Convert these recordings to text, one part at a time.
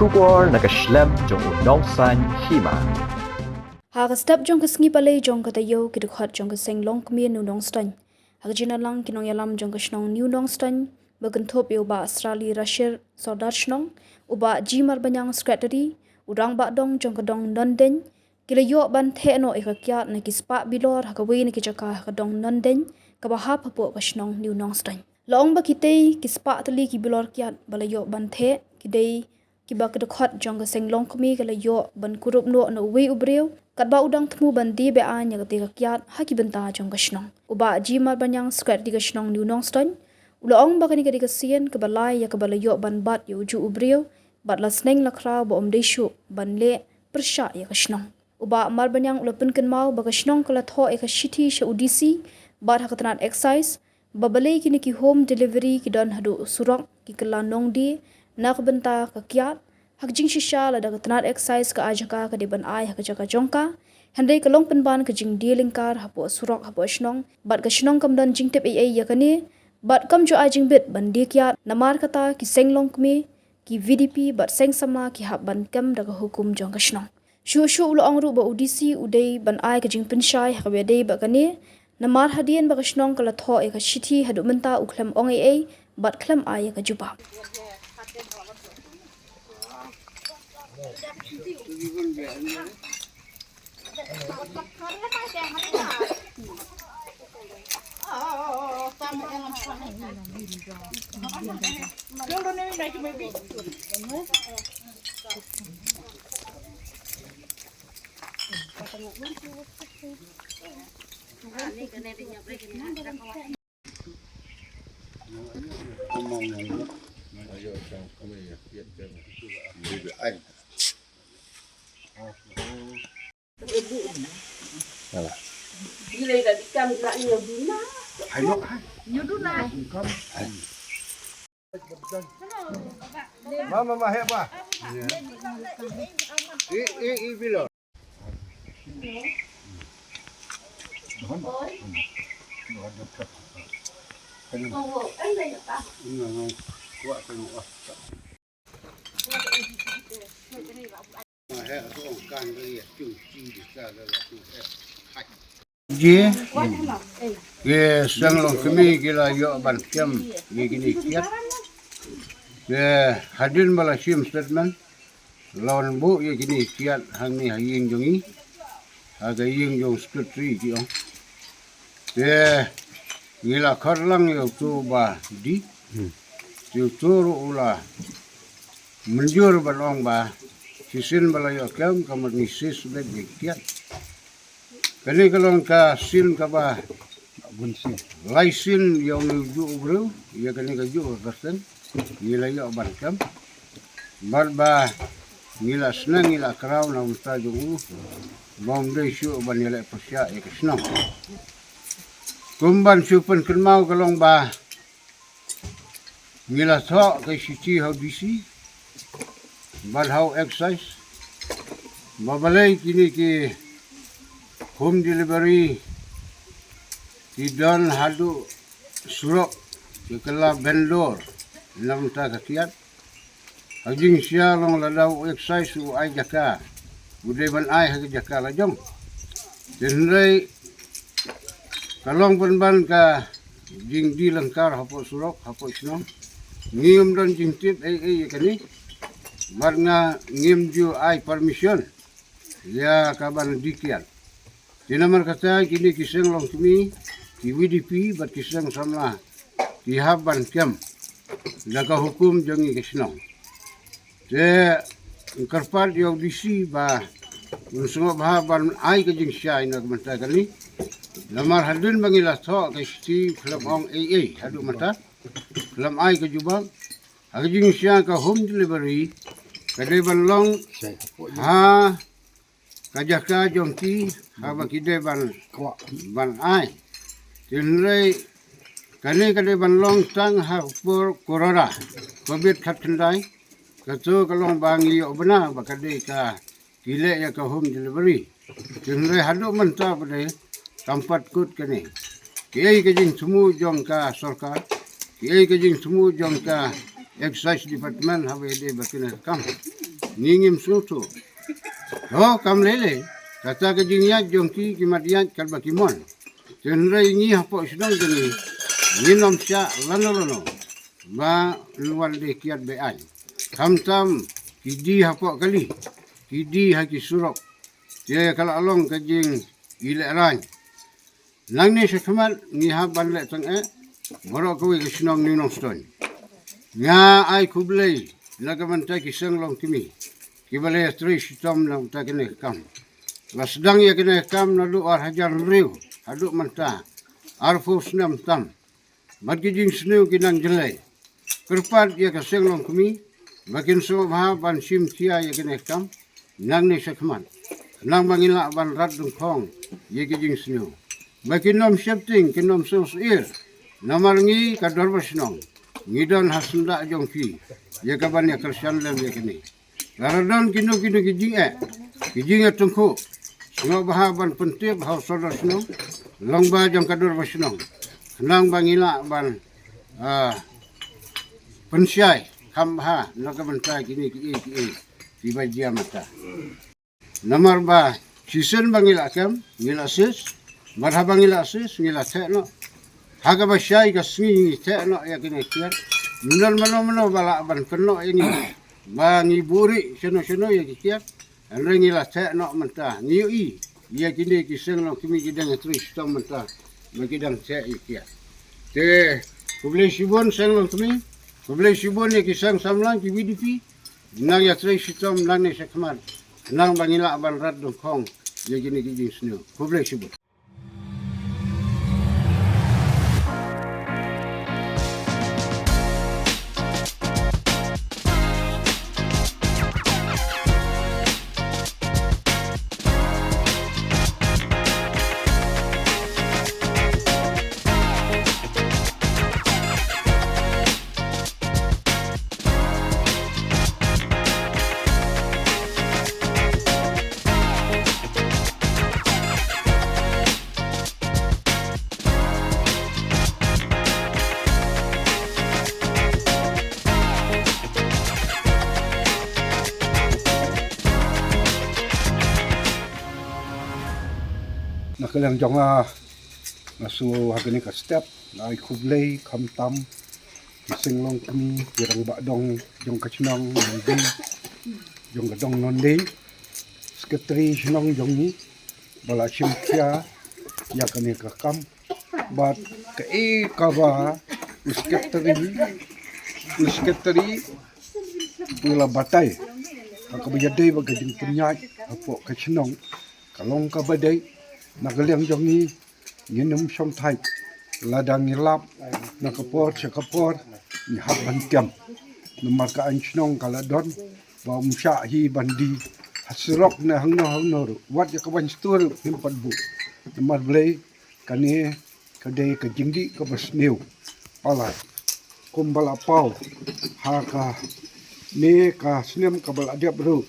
Shubor nakaslem jong unongsan hima. Haka step jong kasngi palay jong katayo kidukhat jong kaseng long kmi nu nong stan. Haka jinalang kinong yalam jong kasnong new nong stan. Bagantop uba Australia Russia Saudar shnong. Uba jimar banyang secretary. Udang bakdong jong kadong nonden. Kila yo ban theno ikakyat na kispa bilor haka wei na kijaka haka dong nonden. Kabaha papo kasnong new nong stan. Long ba kitay kispa tali kibilor kyat balayo ban the kidai kiba kedekhat jong kaseng long kmi kala yo ban kurup no na uwi ubreu katba udang temu bandi be anya ketika kiat haki benta jong kasnong uba jimar banyang skrat di kasnong new nong ston ulong bakani kedika sien kebalai ya kebala yo ban bat yo uju ubreu bat la sneng la kra bo omdeshu ban le persha ya kasnong uba mar banyang ulapun ken mau ba kasnong kala tho eka shiti sha udisi bat hakatnat exercise babale kini ki home delivery ki don hadu surok ki kala nong di nak benta kakiat hak jing shisha la daga tanat exercise ka ajaka ka deban ai hak jaka jongka handai kalong penban ka jing dielingkar hapo surok hapo shnong bat ka shnong kam don jing tep ai yakani bat kam jo ajing bit bandi kya namar kata ki senglong kmi ki VDP bat seng sama ki hab ban kam daga hukum jong ka shnong shu ulo angru ba udisi udai ban ai ka jing penshai hak be dei ba kani namar hadien ba ka shnong kala tho e ka shithi hadu menta ukhlem ong ai bat khlem ai ka juba Mama hebat. Bila. Ye sang long kami gila yo ban kem ye gini kiat. Ye hadin malasim statement lawan bu ye gini kiat hang ni haying jongi aga ying jong secretary ki ong. Ye gila karlang yo tu ba di tu turu ula menjur balong ba sisin balayo kem kamar ni sis bet ye kiat. Kani kalong ka sin ka ba bunsin laisin yang nuju bro ya kani ka ju persen nila yo ban kam bar ba nila snang nila kraw na usta ju bom de shu ban nila pasya e kisno kumban supen kenmau kalong ba nila tho ka shichi how disi bar how exercise babalai kini ki home delivery Tidon hadu surok kekala vendor lam ta kakiat ajing sia long ladau exercise u ai jaka budai ban ai hak jaka la jong denrei kalong ban ka jing di lengkar hapo surok hapo sno ngium don jing tip ai kani marna ngim ju ai permission ya kaban dikian dinamar kata kini kiseng long kami di VDP bat kisang samla di haban kem laga hukum jangi kisnong te karpal di audisi ba unsung haban ai ke jing sya ina mata kali lamar hadin mangila tho ke sti kelam ong AA hadu mata kelam ai ke jubang ag jing sya ka home delivery kadai balong ha kajaka jongki haba kide ban ai tinrei kani kade ban long tang ha por korora covid khatndai kato kalong bangi obna bakade ka kile ya ka home delivery tinrei hadu menta bade tempat kut kani kiai ke jing sumu jong ka sarkar kiai ke jing sumu jong ka excise department habe de bakina kam Ningim sutu. Oh, kam lele. Kata ke jingya jongki kimadian kalbakimon. Tenrai ni hapo sedang jeni. Ninom sya lano. Ba luar de kiat beai. Kam tam kidi hapo kali. Kidi haki surok. Dia kalau along ke jing ile ran. Nang ni sekamal ni haban le tang borok kowe ke senong ni noston. Nga ai kublai nagamantai kisang long kimi. Kibalai tri sitom lang ta kene kam. Lasdang ya kene kam na lu ar hajar riu. Aduk manta. Arfu senam tam. Madgijing senu kinang jelai. Kerpat ya kisang long kimi. Makin so bha ban sim kia ya kene kam. Nang ni sekamal. Nang mangila ban radung kong ya kijing senu. Makin nom septing kinom sos ir. Namarngi kador basnong. Ngidon hasunda jongki. Ya kaban ya kersian lem ya kini. Laradon kinu kijing Kijing tungku. Sengo bahaban pentip hau sodor senong. Longba jong kador basnong. Kenang bangila ban pensyai. Kamha nakabantai kini tiba jia mata. Nomor ba sisen bangila kam ngila sis. Marhaba ngila sis ngila tekno. Haga basyai ka singi tekno ya kini kiat. Minal mano bala ban keno ini. Ba ngiburi seno ya kiat. Andre ngila tekno mentah. Ngiui ya kini kiseng lo kimi kidang tris tom mentah. Magidang tek kiat. Te kublai sibon seng lo kimi. Kublai sibon ya kisang samlang ki widipi. Nang ya tris tom nang ne sekman. Nang bangila ban rad dong kong. Ya kini kijing seno. Kublai sibon. Nakalang jonga nasu hagani ka step na kublay kamtam kising long kami birang badong jong kachnong nondi jong gadong nondi sekretari sinong jongi bala simkia ya kani ka kam but ka kawa sekretari pula batay akabayadai bagajing punyay apo kachnong kalong kabadai Nagalang jongi nginum som thai ladang ngilap nakapor sakapor ni haban tiam nomar ka anchong kaladon ba umsha hi bandi hasrok na hangno wat ya kaban stur himpat bu nomar blai kane kadai ka jingdi ka basneu pala kumbala pau ha ka ne ka snem ka bal adap ru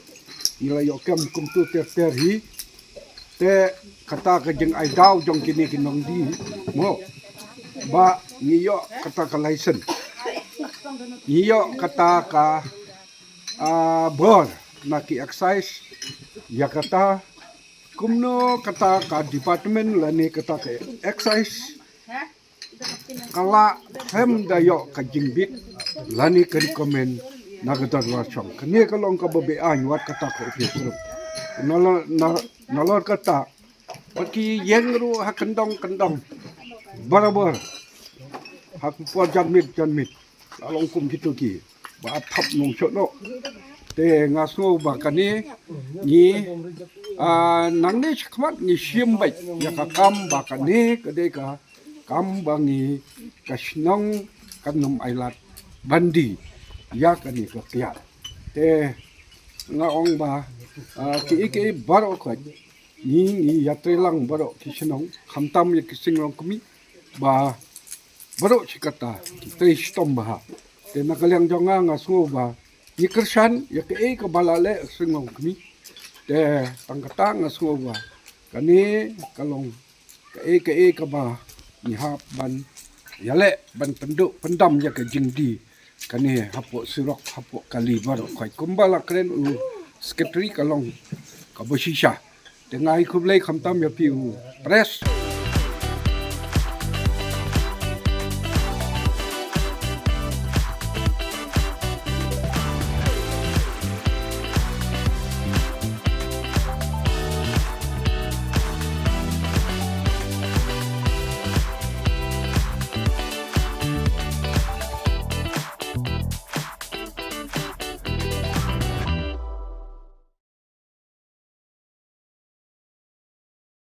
ila yo kam kum tu ter hi te kata ka jeng ai daw jong kini kinong di mo ba ngiyo kata ka license ngiyo kata ka bor na ki excise ya kata kumno kata ka department lani kata ka excise kala hem dayo ka jingbit lani ka recommend nagadar warchong kani ka long ka babe an wat kata ka officer nalor kata pati yengru hakendong barabar hak po janmit along kum gitu ki ba thap nong chono te ngaso ba kani ni nang ne khmat ni sim bai ya ka kam ba kani kade ka kam bangi kasnong kanum ailat bandi ya kani ka kya te ngaong ba ki baro ko ni yatre lang baro kisinong khamtam ya kisinong kami ba baro chikata kitri stom ba te nakalang jonga nga so ba ni kersan ya ke ka balale singong kami te tangkata nga so ba kani kalong ke ka ba ni hap ban yale ban penduk pendam ya ke jingdi kani hapo sirok hapo kalibar khoi kumbala kren u secretary kalong kaboshisha tengai khublei khamtam ya pi u press